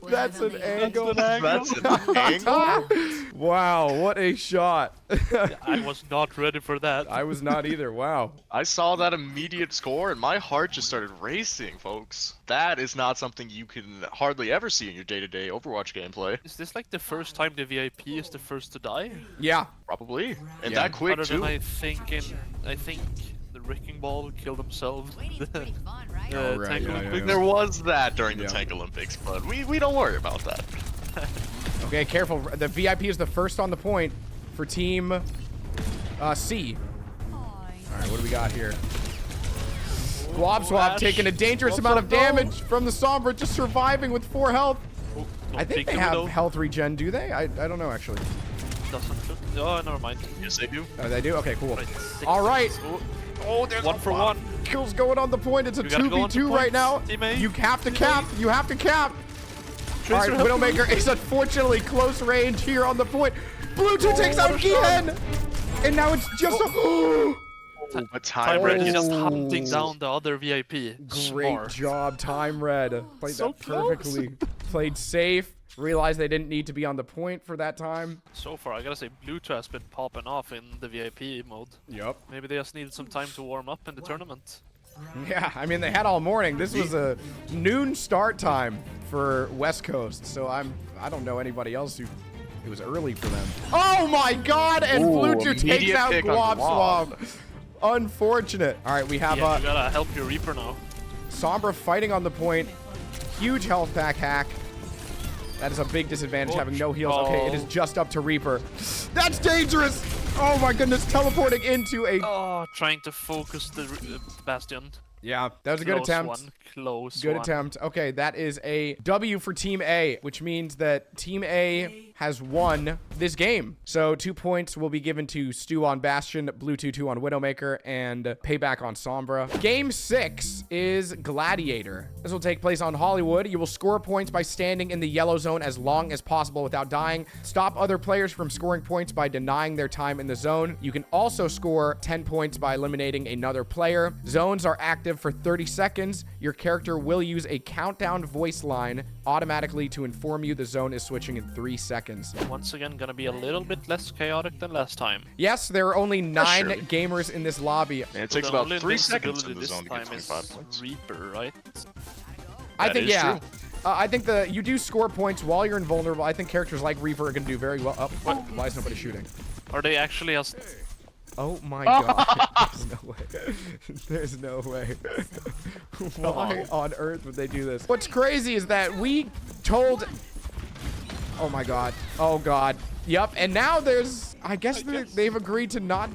That's an angle. That's an angle. Wow, what a shot. I was not ready for that. I was not either. Wow. I saw that immediate score and my heart just started racing, folks. That is not something you can hardly ever see in your day-to-day Overwatch gameplay. Is this like the first time the VIP is the first to die? Yeah. Probably. And Yeah. that quick Other too. than I think the Wrecking Ball killed himself. Waiting's pretty fun, right? Oh, right, Tank yeah, Olympics. yeah. There was that during the Yeah. Tank Olympics, but we don't worry about that. Okay, careful. The VIP is the first on the point for team C. All right, what do we got here? Swab Flash. taking a dangerous What's amount up, of though? damage from the Sombra, just surviving with 4 health. Oh, I think they have health regen, do they? I don't know, actually. Doesn't look. Oh, never mind. Yes, they do. Oh, they do? Okay, cool. Right, six. All right. Oh, there's one for one. Kills going on the point. It's a You gotta go on the 2v2 right points, now. Team A. You have to Team cap. A. You have to cap. All right, Tracer help Widowmaker you. is unfortunately close range here on the point. Blue 2 takes out what a shot. Gihen. And now it's just a... But Time Red is just Oh. hunting down the other VIP. Great Smart. job, Time Red. Played So that perfectly. Played safe. Realized they didn't need to be on the point for that time. So far, I gotta say, Blue 2 has been popping off in the VIP mode. Yep. Maybe they just needed some time to warm up in the tournament. Yeah, I mean, they had all morning. This was a noon start time for West Coast, so I don't know anybody else who it was early for them. Oh my god, and Blue 2 takes immediate out pick on Glob Glob. Swab. Unfortunate. All right, we have Yeah, you gotta help your Reaper now. Sombra fighting on the point. Huge health pack hack. That is a big disadvantage, having no heals. Okay, it is just up to Reaper. That's dangerous! Oh my goodness, teleporting into a... Oh, trying to focus the Bastion. Yeah, that was a good Close attempt. one. Close Good one. attempt. Okay, that is a W for Team A, which means that Team A has won this game. So 2 points will be given to Stu on Bastion, Blue 2-2 on Widowmaker, and Payback on Sombra. Game 6 is Gladiator. This will take place on Hollywood. You will score points by standing in the yellow zone as long as possible without dying. Stop other players from scoring points by denying their time in the zone. You can also score 10 points by eliminating another player. Zones are active for 30 seconds. Your character will use a countdown voice line automatically to inform you the zone is switching in 3 seconds. Once again, gonna be a little bit less chaotic than last time. Yes, there are only 9 surely. gamers in this lobby. And it So takes the about only 3 seconds invincibility in the this zone to get time 25 is points. Reaper, right? I That think, is yeah. true. I think you do score points while you're invulnerable. I think characters like Reaper are going to do very well. Oh, what? Why is nobody shooting? Are they actually as... Oh my god. There's no way. There's no way. Why on earth would they do this? What's crazy is that we told... Oh my god. Oh god. Yep. And now there's... I guess they've agreed to not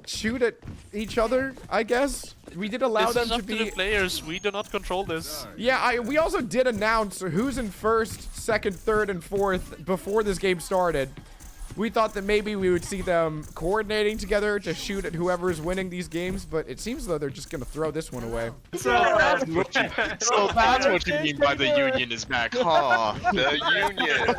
shoot at each other, I guess. We did allow This them is to up to be... the players. We do not control this. Yeah, we also did announce who's in first, second, third, and fourth before this game started. We thought that maybe we would see them coordinating together to shoot at whoever's winning these games, but it seems though they're just gonna throw this one away. So that's what you mean by the union is back, huh? The union.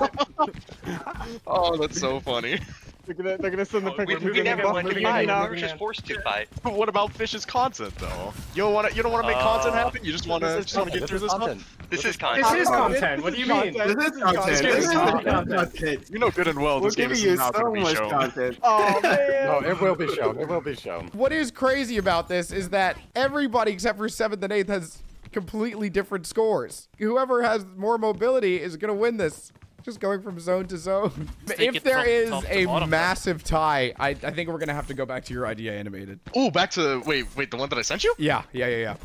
Oh, that's so funny. They're gonna send the picture. We never went to fight. We were just forced to fight. But what about Phish's content though? You don't want to make content happen. You just want to get through this stuff. This is content. This is content. What do you mean? This is content. This is content. You know good and well We're this game giving is you not so going to be much shown. content. Oh man. No, it will be shown. It will be shown. What is crazy about this is that everybody except for 7th and 8th has completely different scores. Whoever has more mobility is gonna win this. Just going from zone to zone. take If it there from is top to a bottom, massive tie, I think we're gonna have to go back to your idea animated. Oh, back to wait, the one that I sent you? Yeah.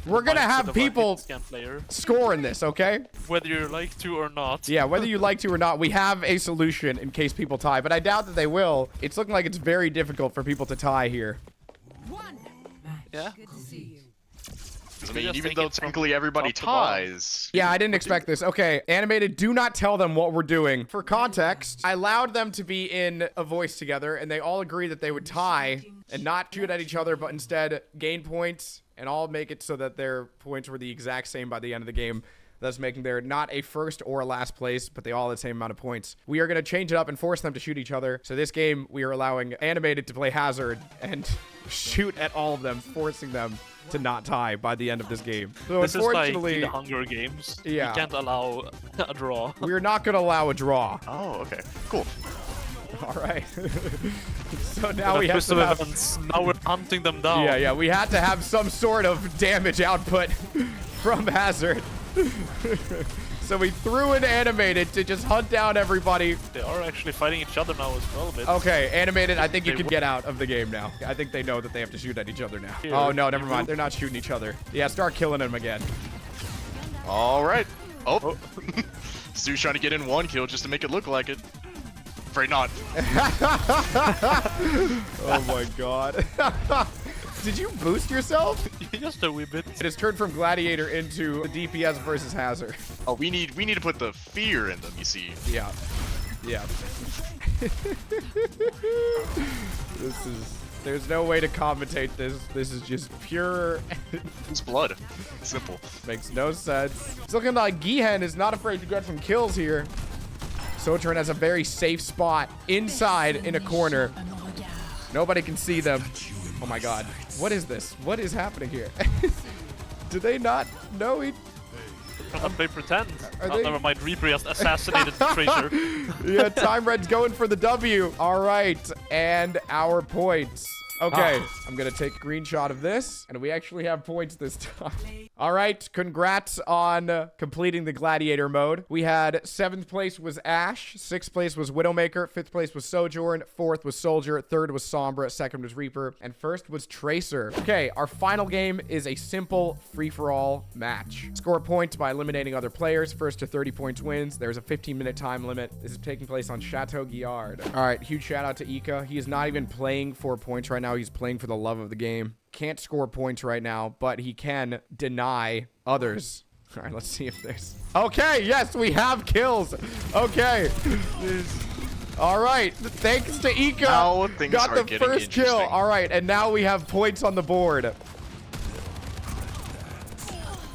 We're gonna have people Hitscan player, scoring this, okay? whether you like to or not. Yeah, whether you like to or not, we have a solution in case people tie, but I doubt that they will. It's looking like it's very difficult for people to tie here. Yeah. I They mean, just even take though it from technically everybody top to bottom. ties. Yeah, I didn't expect this. Okay, animated, do not tell them what we're doing. For context, I allowed them to be in a voice together, and they all agreed that they would tie and not shoot at each other, but instead gain points and all make it so that their points were the exact same by the end of the game. thus making there not a first or last place, but they all have the same amount of points. We are going to change it up and force them to shoot each other. So this game, we are allowing Animated to play Hazard and shoot at all of them, forcing them to not tie by the end of this game. So This is like unfortunately, the Hunger Games. Yeah. You can't allow a draw. we're not going to allow a draw. Oh, okay. Cool. All right. So now we have to have... events. Now we're hunting them down. Yeah, we had to have some sort of damage output from Hazard. So we threw in Animated to just hunt down everybody. They are actually fighting each other now as well. But Okay, Animated, I think you can get out of the game now. I think they know that they have to shoot at each other now. Oh, no, never mind. They're not shooting each other. Yeah, start killing them again. All right. Oh. Stu's trying to get in one kill just to make it look like it. Afraid not. Oh, my God. Did you boost yourself? just a wee bit. It has turned from Gladiator into the DPS versus Hazard. Oh, we need to put the fear in them, you see. Yeah. Yeah. There's no way to commentate this. This is just pure. It's blood. Simple. Makes no sense. It's looking like Gihen is not afraid to get some kills here. Sojourn has a very safe spot inside in a corner. Nobody can see them. Oh my God. What is this? What is happening here? Do they not know each? They pretend. they- Never mind. Reaper just assassinated the Tracer. Yeah, Time Red's going for the W. All right, and our points. Okay, I'm gonna take a screenshot of this, and we actually have points this time. All right, congrats on completing the Gladiator mode. We had 7th place was Ash, 6th place was Widowmaker, 5th place was Sojourn, 4th was Soldier, 3rd was Sombra, 2nd was Reaper, and 1st was Tracer. Okay, our final game is a simple free-for-all match. Score points by eliminating other players. First to 30 points wins. There's a 15-minute time limit. This is taking place on Chateau Guillard. All right, huge shout out to Ika. He is not even playing for points right now. He's playing for the love of the game. Can't score points right now, but he can deny others. All right, let's see if there's... Okay, yes, we have kills. Okay. All right, thanks to Ika. Now things got are the getting first kill. interesting. All right, and now we have points on the board.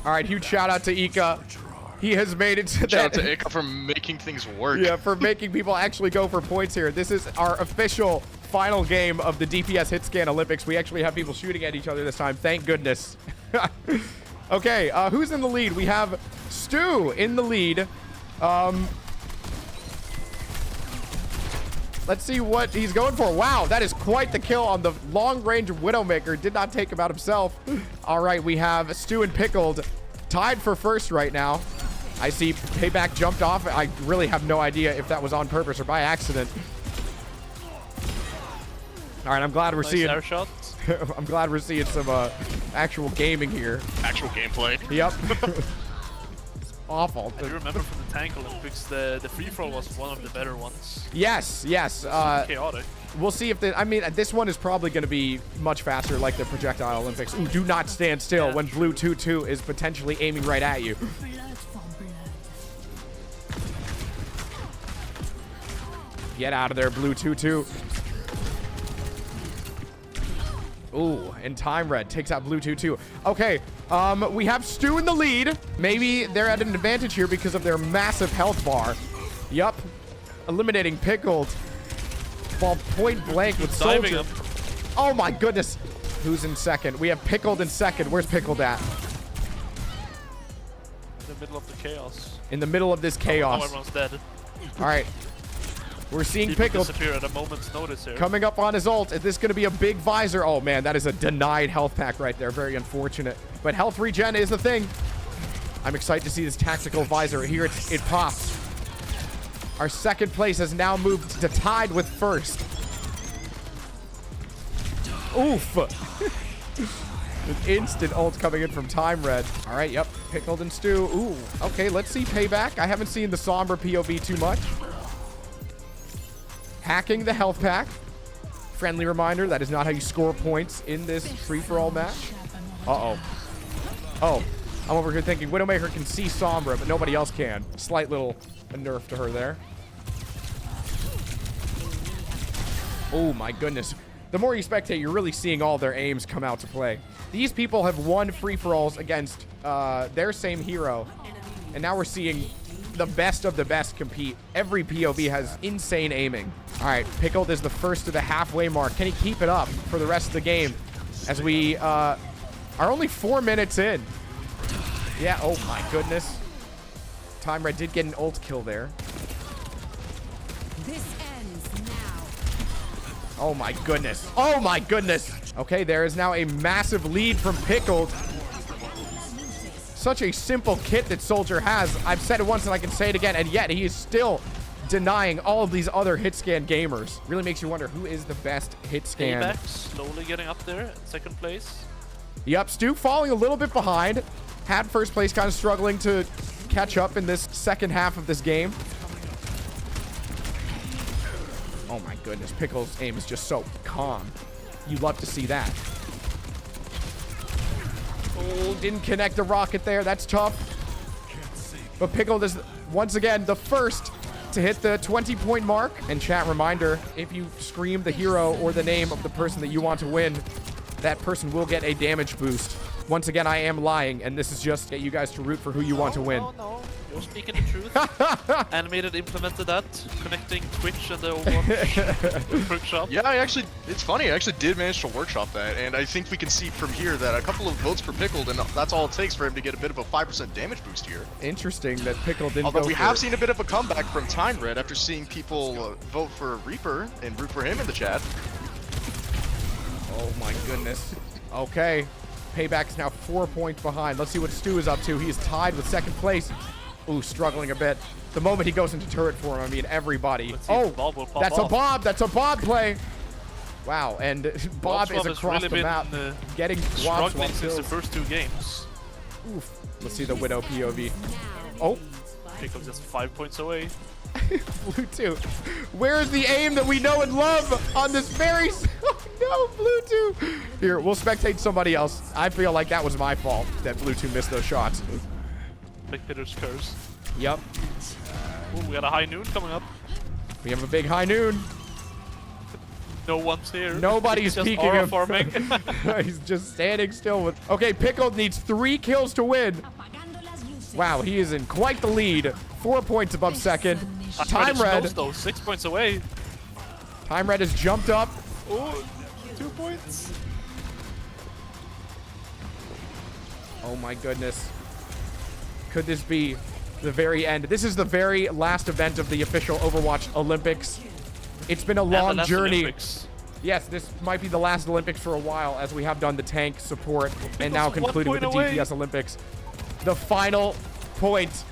All right, huge shout out to Ika. He has made it to Shout that. out to Ika for making things work. Yeah, for making people actually go for points here. This is our official final game of the DPS Hitscan Olympics. We actually have people shooting at each other this time. Thank goodness. Okay, who's in the lead? We have Stu in the lead. Let's see what he's going for. Wow, that is quite the kill on the long-range Widowmaker. Did not take him out himself. All right, we have Stu and Pickled tied for first right now. I see Payback jumped off. I really have no idea if that was on purpose or by accident. All right, I'm glad we're seeing. Air shot. I'm glad we're seeing some actual gaming here. Actual gameplay. Yep. Awful. I do remember from the Tank Olympics, the free-for-all was one of the better ones. Yes, yes. Chaotic. We'll see if I mean, this one is probably going to be much faster, like the Projectile Olympics. Ooh, do not stand still when Blue 2-2 is potentially aiming right at you. Blood for blood. Get out of there, Blue 2-2. Ooh, and Time Red takes out Blue 2-2. Okay, we have Stu in the lead. Maybe they're at an advantage here because of their massive health bar. Yup. Eliminating Pickled. Ball point blank with Diving Soldier. up. Oh my goodness. Who's in second? We have Pickled in second. Where's Pickled at? In the middle of the chaos. In the middle of this Oh, chaos. everyone's dead. All right. We're seeing People Pickled disappear at a moment's notice here. coming up on his ult. Is this going to be a big visor? Oh man, that is a denied health pack right there. Very unfortunate. But health regen is the thing. I'm excited to see this tactical visor. Here it pops. Our second place has now moved to tied with first. Oof. An instant ult coming in from Time Red. All right, yep. Pickled and Stew. Ooh, okay, let's see Payback. I haven't seen the Sombra POV too much. Hacking the health pack. Friendly reminder, that is not how you score points in this free-for-all match. Uh-oh. Oh, I'm over here thinking Widowmaker can see Sombra, but nobody else can. Slight little nerf to her there. Oh my goodness. The more you spectate, you're really seeing all their aims come out to play. These people have won free-for-alls against their same hero And now we're seeing the best of the best compete. Every POV has insane aiming. All right, Pickled is the first to the halfway mark. Can he keep it up for the rest of the game as we are only 4 minutes in? Yeah, oh my goodness. Time Red did get an ult kill there. This ends now. Oh my goodness. Oh my goodness. Okay, there is now a massive lead from Pickled. Such a simple kit that Soldier has. I've said it once and I can say it again, and yet he is still denying all of these other Hitscan gamers. Really makes you wonder who is the best Hitscan. Payback slowly getting up there, second place. Yep, Stu falling a little bit behind. Had first place, kind of struggling to catch up in this second half of this game. Oh my goodness, Pickle's aim is just so calm. You love to see that. Oh, didn't connect the rocket there. That's tough. But Pickled is, once again, the first to hit the 20-point mark. And chat reminder, if you scream the hero or the name of the person that you want to win, that person will get a damage boost. Once again, I am lying, and this is just to get you guys to root for who you want to win. No. You're speaking the truth. Animated implemented that, connecting Twitch and the Overwatch workshop. Yeah, it's funny, I actually did manage to workshop that, and I think we can see from here that a couple of votes for Pickled, and that's all it takes for him to get a bit of a 5% damage boost here. Interesting that Pickle didn't Although go we for have it. seen a bit of a comeback from Time Red after seeing people vote for Reaper and root for him in the chat. Oh my goodness. Okay. Payback is now 4 points behind. Let's see what Stu is up to. He is tied with second place. Ooh, struggling a bit. The moment he goes into turret form, I mean, everybody. Oh, that's a Bob. That's a Bob play. Wow, and Bob is across really the map. Getting struggling since the first 2 games. Oof. Let's see the Widow POV. Oh. Pickle just 5 points away. Blue 2. Where is the aim that we know and love on this very... Oh no, Blue 2. Here, we'll spectate somebody else. I feel like that was my fault that Blue 2 missed those shots. Big Pitter's curse. Yep. Ooh, we got a high noon coming up. We have a big high noon. No one's here. Nobody's just peeking aura him. farming. He's just standing still with... Okay, Pickled needs 3 kills to win. Wow, he is in quite the lead. 4 points above second. Time Red. Though, 6 points away. Time Red has jumped up. Oh, 2 points. Oh my goodness. Could this be the very end? This is the very last event of the official Overwatch Olympics. It's been a long journey. Olympics. Yes, this might be the last Olympics for a while, as we have done the tank support and now concluded with the DPS Olympics. The final point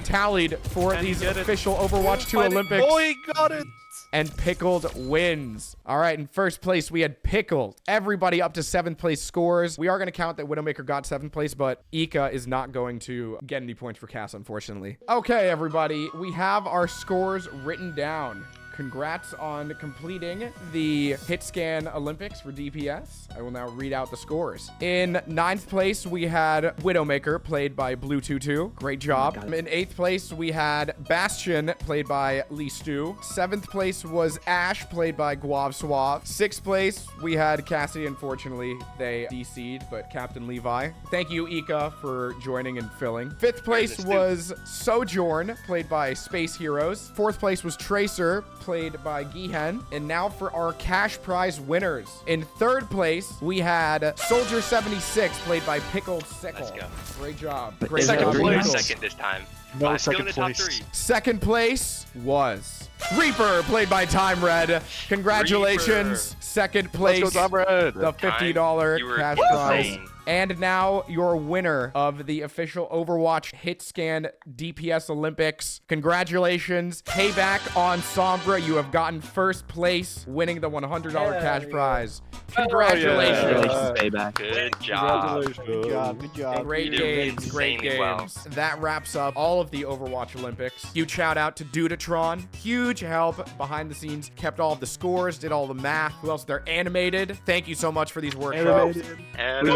tallied for these official Overwatch 2 Olympics. Boy, got it. And Pickled wins. All right, in first place, we had Pickled. Everybody up to 7th place scores. We are going to count that Widowmaker got 7th place, but Ika is not going to get any points for Cass, unfortunately. Okay, everybody, we have our scores written down. Congrats on completing the Hitscan Olympics for DPS. I will now read out the scores. In 9th place, we had Widowmaker, played by Blue22. Great job. In 8th place, we had Bastion, played by Lee Stu. 7th place was Ash, played by Guav Suave. 6th place, we had Cassidy. Unfortunately, they DC'd, but Captain Levi. Thank you, Ika, for joining and filling. 5th place was Sojourn, played by Space Heroes. 4th place was Tracer, played by Gihen. And now for our cash prize winners. In 3rd place, we had Soldier 76, played by Pickled Sickle. Let's go. Great job. Great Great second job. place. Second this time. No, Still in second the top place. 3. 2nd place was Reaper, played by Time Red. Congratulations. Reaper. 2nd place. Let's go, Time Red. The $50 You were cash prize. insane. And now your winner of the official Overwatch Hitscan DPS Olympics. Congratulations. Payback on Sombra. You have gotten 1st place, winning the $100 cash prize. Congratulations. Payback. Good job. Good job. Good job. Great You did games, great insanely well. games. That wraps up all of the Overwatch Olympics. Huge shout out to Dudatron. Huge help behind the scenes. Kept all of the scores, did all the math. Who else? They're animated. Thank you so much for these workshops. And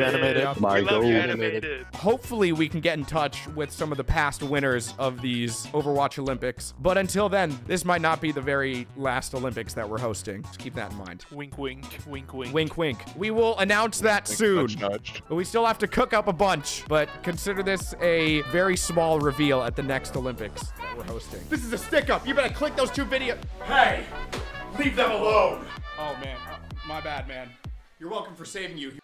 you, animated. Yeah. We love you animated. Hopefully we can get in touch with some of the past winners of these Overwatch Olympics. But until then, this might not be the very last Olympics that we're hosting. Just keep that in mind. Wink, wink, wink, wink. Wink, wink. We will announce that soon. Nudge, nudge. But we still have to cook up a bunch. But consider this a very small reveal at the next Olympics that we're hosting. This is a stick up. You better click those 2 videos. Hey, leave them alone. Oh, man. My bad, man. You're welcome for saving you.